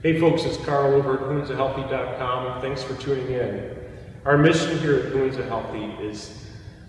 Hey folks, it's Carl over at boonsofhealthy.com. Thanks for tuning in. Our mission here at Boons of Healthy is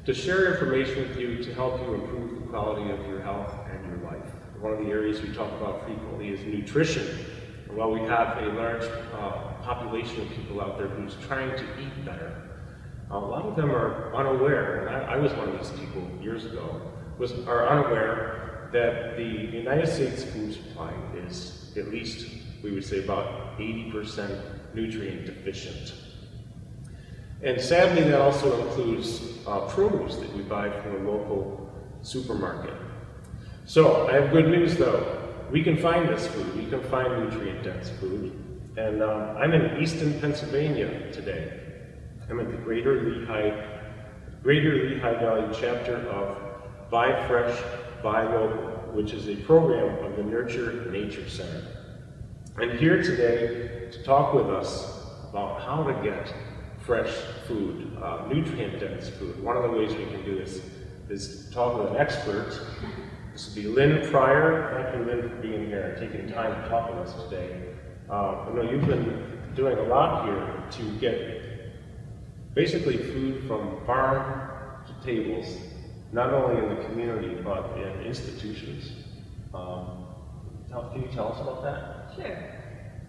to share information with you to help you improve the quality of your health and your life. One of the areas we talk about frequently is nutrition. And while we have a large population of people out there who's trying to eat better, a lot of them are unaware, and I was one of these people years ago, are unaware that the United States food supply is at least, we would say, about 80% nutrient deficient. And sadly, that also includes produce that we buy from a local supermarket. So, I have good news though. We can find this food. We can find nutrient-dense food. And I'm in Easton, Pennsylvania today. I'm at the Greater Lehigh Valley chapter of Buy Fresh, Buy Local, which is a program of the Nurture Nature Center. I'm here today to talk with us about how to get fresh food, nutrient-dense food. One of the ways we can do this is talk with an expert. This will be Lynn Prior. Thank you, Lynn, for being here and taking time to talk with us today. I know you've been doing a lot here to get basically food from farm to tables, not only in the community, but in institutions. Can you tell us about that? Sure.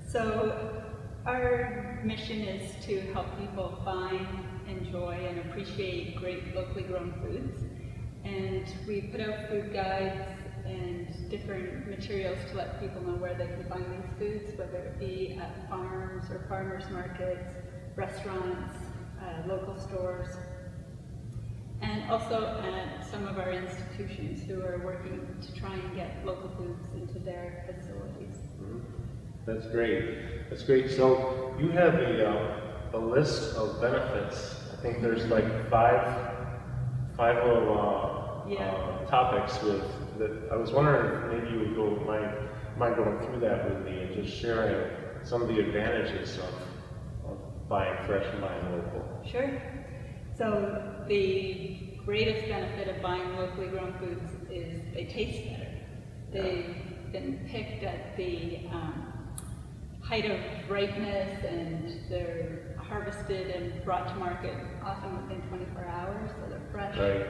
So our mission is to help people find, enjoy, and appreciate great locally grown foods. And we put out food guides and different materials to let people know where they can find these foods, whether it be at farms or farmers markets, restaurants, local stores, and also at some of our institutions who are working to try and get local foods into their facilities. Mm-hmm. That's great. That's great. So you have a list of benefits. I think there's like five little topics with that. I was wondering if maybe you would mind going through that with me and just sharing some of the advantages of buying fresh and buying local. Sure. So the greatest benefit of buying locally grown foods is they taste better. They've been picked at the height of ripeness, and they're harvested and brought to market often within 24 hours, so they're fresh. Right.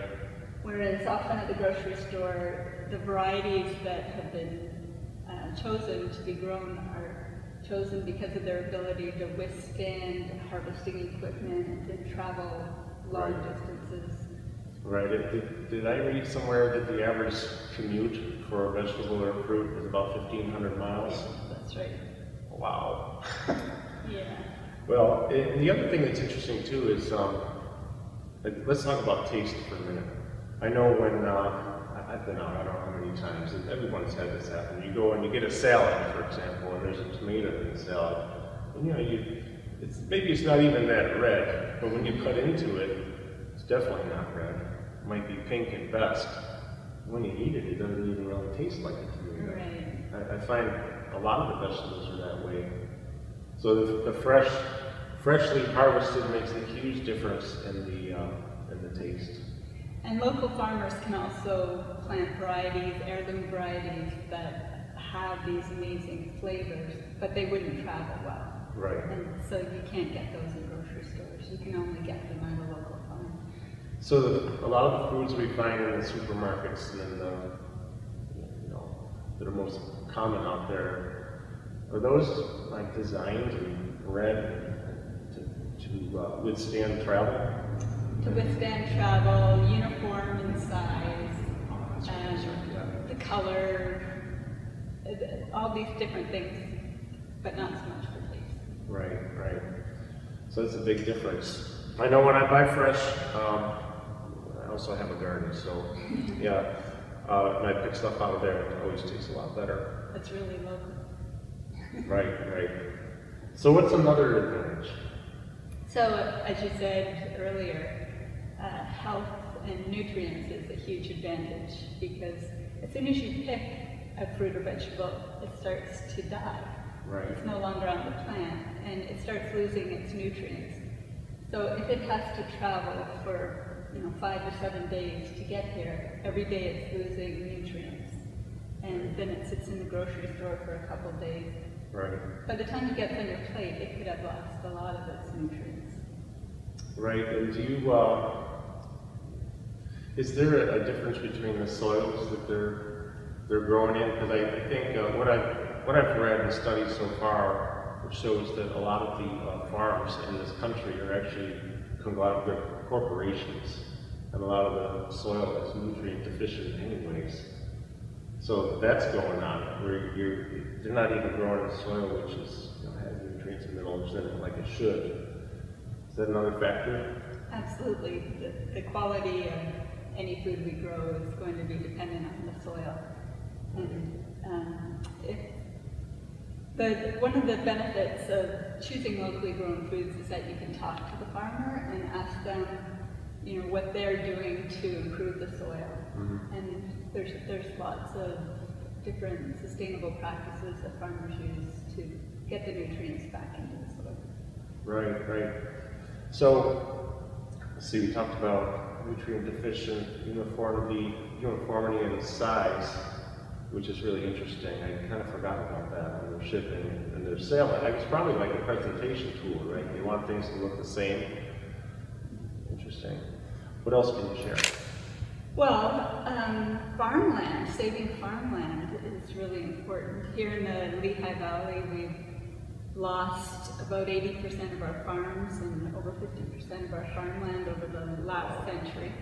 Whereas often at the grocery store, the varieties that have been chosen to be grown are chosen because of their ability to withstand harvesting equipment and travel long distances. Right. Did I read somewhere that the average commute for a vegetable or fruit is about 1,500 miles? That's right. Wow. Yeah. Well, the other thing that's interesting too is, let's talk about taste for a minute. I know when I've been out, I don't know how many times, and everyone's had this happen. You go and you get a salad, for example, and there's a tomato in the salad. And, you know, maybe it's not even that red, but when you cut into it, it's definitely not red. It might be pink at best. When you eat it, it doesn't even really taste like a tomato. Right. I find a lot of the vegetables are that way. So the freshly harvested makes a huge difference in the taste. And local farmers can also plant varieties, heirloom varieties, that have these amazing flavors, but they wouldn't travel well. Right. And so you can't get those in grocery stores. You can only get them at a local farm. So a lot of the foods we find in the supermarkets and that are most common out there, are those like designed and bred to withstand travel? To withstand travel, uniform in size, the color, all these different things, but not so much for taste. Right, right. So that's a big difference. I know when I buy fresh, I also have a garden, so yeah, and I pick stuff out of there, and it always tastes a lot better. It's really local. Right, right. So what's another advantage? So, as you said earlier, health and nutrients is a huge advantage, because as soon as you pick a fruit or vegetable, it starts to die. Right. It's no longer on the plant, and it starts losing its nutrients. So if it has to travel for 5 to 7 days to get here, every day it's losing nutrients. And then it sits in the grocery store for a couple of days, Right. By the time it gets on your plate, it could have lost a lot of its nutrients. Right, and do you, is there a difference between the soils that they're growing in? Because I think what I've read and studied so far shows that a lot of the farms in this country are actually conglomerate corporations, and a lot of the soil is nutrient deficient anyways. So that's going on, where they're not even growing in soil which is, has nutrients and minerals in it like it should. Is that another factor? Absolutely. The quality of any food we grow is going to be dependent on the soil. And one of the benefits of choosing locally grown foods is that you can talk to the farmer and ask them, what they're doing to improve the soil. Mm-hmm. And there's lots of different sustainable practices that farmers use to get the nutrients back into the soil. Right. So, let's see, we talked about nutrient deficient, uniformity in size, which is really interesting. I kind of forgot about that when they're shipping and they're selling. It's probably like a presentation tool, right? They want things to look the same. Interesting. What else can you share? Well, farmland, saving farmland is really important. Here in the Lehigh Valley, we've lost about 80% of our farms and over 50% of our farmland over the last century,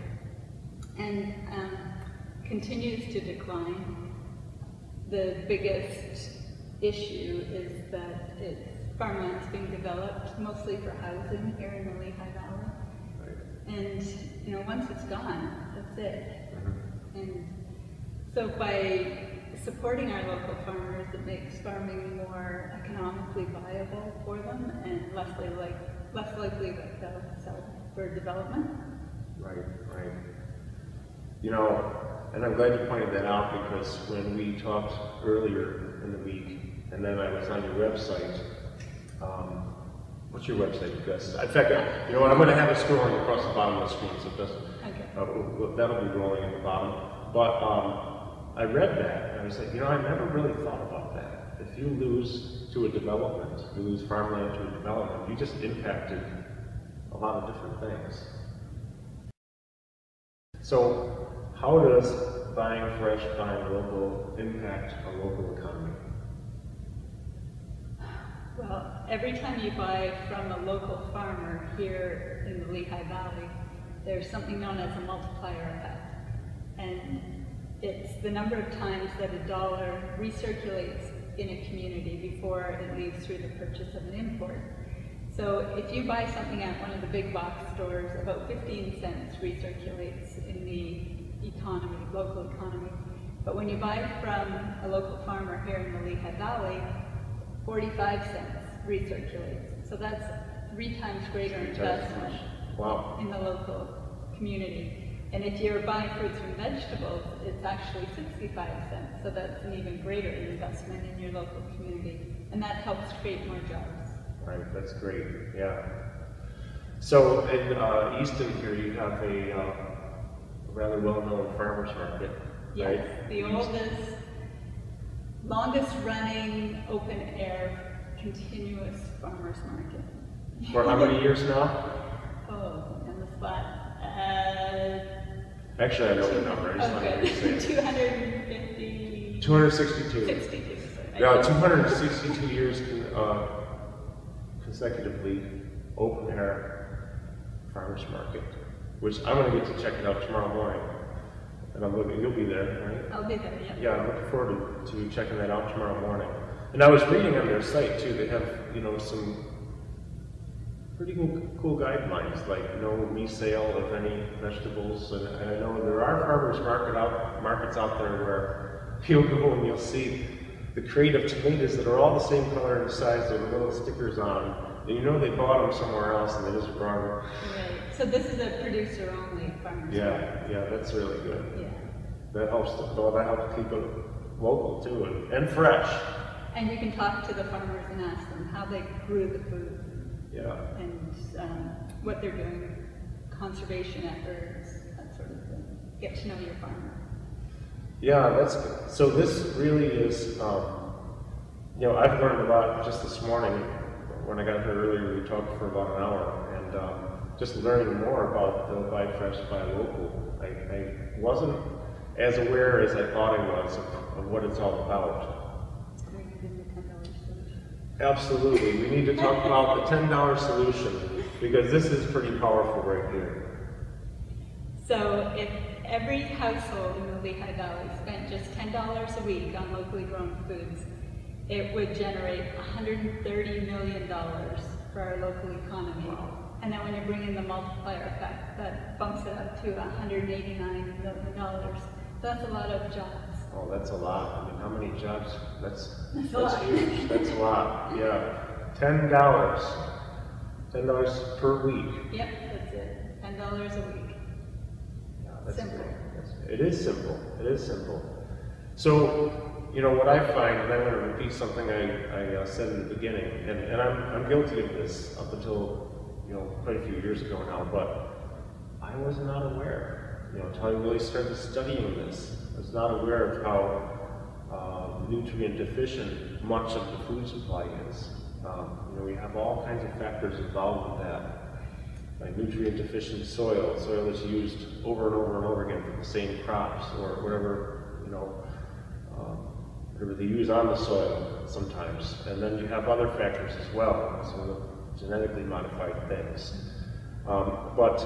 and continues to decline. The biggest issue is that farmland's being developed mostly for housing here in the Lehigh Valley. And once it's gone, that's it. Mm-hmm. And so by supporting our local farmers, it makes farming more economically viable for them and less likely that they'll sell for development. Right. And I'm glad you pointed that out, because when we talked earlier in the week, and then I was on your website, what's your website? Because in fact, I'm going to have it scrolling across the bottom of the screen, so it doesn't. Okay. That'll be rolling at the bottom. But I read that, and I was like, I never really thought about that. If you lose to a development, you lose farmland to a development, you just impacted a lot of different things. So, how does buying fresh, buying local impact a local economy? Well, every time you buy from a local farmer here in the Lehigh Valley, there's something known as a multiplier effect. And it's the number of times that a dollar recirculates in a community before it leaves through the purchase of an import. So if you buy something at one of the big box stores, about 15 cents recirculates in the economy, local economy. But when you buy from a local farmer here in the Lehigh Valley, 45 cents recirculates. So that's 3 times greater investment in the local community. And if you're buying fruits and vegetables, it's actually 65 cents. So that's an even greater investment in your local community. And that helps create more jobs. Right, that's great, yeah. So in Easton here, you have a rather well-known farmers market, yes, right? The longest running open-air continuous farmers market. For how many years now? Oh, on the spot. Actually, I know the number. I just wanted to say it. 250. 262. 62. Yeah, 262 years consecutively open air farmers market, which I'm going to get to check it out tomorrow morning. And I'm looking. You'll be there, right? I'll be there. Yeah. Yeah, I'm looking forward to checking that out tomorrow morning. And I was reading on their site too. They have some pretty cool guidelines, like no resale of any vegetables, and I know there are farmers markets out there where you'll go and you'll see the crate of tomatoes that are all the same color and size with little stickers on, and they bought them somewhere else and they just brought them. Right. So this is a producer-only farmers market. Yeah, that's really good. Yeah. That helps keep it local too and fresh. And you can talk to the farmers and ask them how they grew the food. Yeah. And what they're doing, conservation efforts, that sort of thing. Get to know your farmer. Yeah, that's good. So this really is You know, I've learned a lot just this morning. When I got here earlier, we talked for about an hour, and just learning more about the buy fresh, buy local. I wasn't as aware as I thought I was of what it's all about. Absolutely, we need to talk about the $10 solution, because this is pretty powerful right here. So if every household in the Lehigh Valley spent just $10 a week on locally grown foods, it would generate $130 million for our local economy. Wow. And then when you bring in the multiplier effect, that bumps it up to $189 million. So that's a lot of jobs. Oh, that's a lot. I mean, how many jobs? That's lot. huge. That's a lot. Yeah, $10. $10 per week. Yep, that's it. $10 a week. Yeah, that's Simple. It is simple. It is simple. So, you know, what I find, and I'm going to repeat something I said in the beginning, and I'm guilty of this up until, you know, quite a few years ago now, but I was not aware, you know, until I really started studying this. I was not aware of how nutrient deficient much of the food supply is. You know, we have all kinds of factors involved with that. Like nutrient deficient soil that's used over and over and over again for the same crops, or whatever, you know, whatever they use on the soil sometimes. And then you have other factors as well, some of the genetically modified things. But,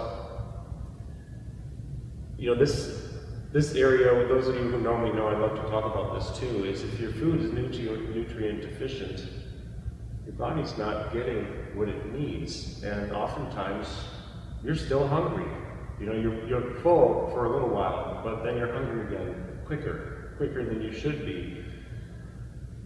you know, this area, those of you who know me know I love to talk about this too, is if your food is nutrient deficient, your body's not getting what it needs, and oftentimes you're still hungry. You know, you're full for a little while, but then you're hungry again quicker than you should be,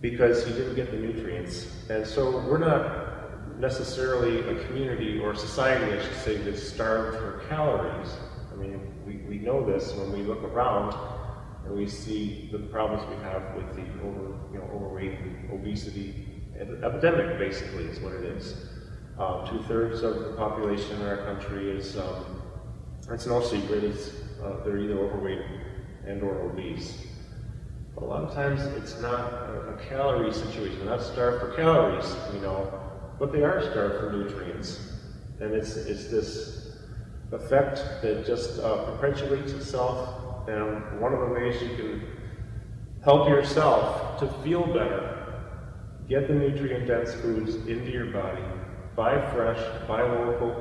because you didn't get the nutrients. And so we're not necessarily a community or society, I should say, that's starved for calories. I mean, we know this when we look around and we see the problems we have with the overweight and obesity epidemic, basically, is what it is. 2/3 of the population in our country is, it's no secret, they're either overweight and or obese. But a lot of times it's not a calorie situation. They're not starved for calories, you know, but they are starved for nutrients. And it's this effect that just perpetuates itself. And one of the ways you can help yourself to feel better, get the nutrient-dense foods into your body, buy fresh, buy local,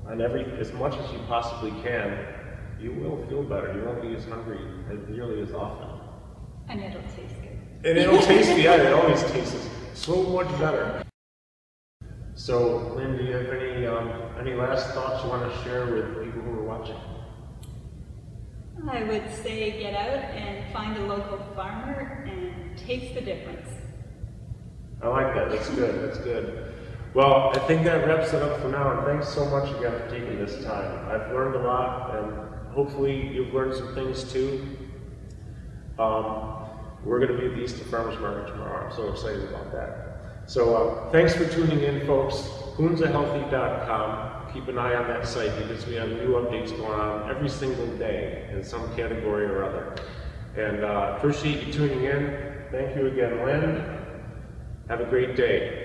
and as much as you possibly can, you will feel better. You won't be as hungry nearly as often. And it'll taste good. And it'll taste, yeah, it always tastes so much better. So, Lynn, do you have any last thoughts you want to share with people who are watching? I would say get out and find a local farmer and taste the difference. I like that. That's good. That's good. Well, I think that wraps it up for now, and thanks so much again for taking this time. I've learned a lot, and hopefully you've learned some things too. We're going to be at the Easter Farmers Market tomorrow. I'm so excited about that. So thanks for tuning in, folks. HoonzaHealthy.com. Keep an eye on that site, because we have new updates going on every single day in some category or other. And appreciate you tuning in. Thank you again, Lynn. Have a great day.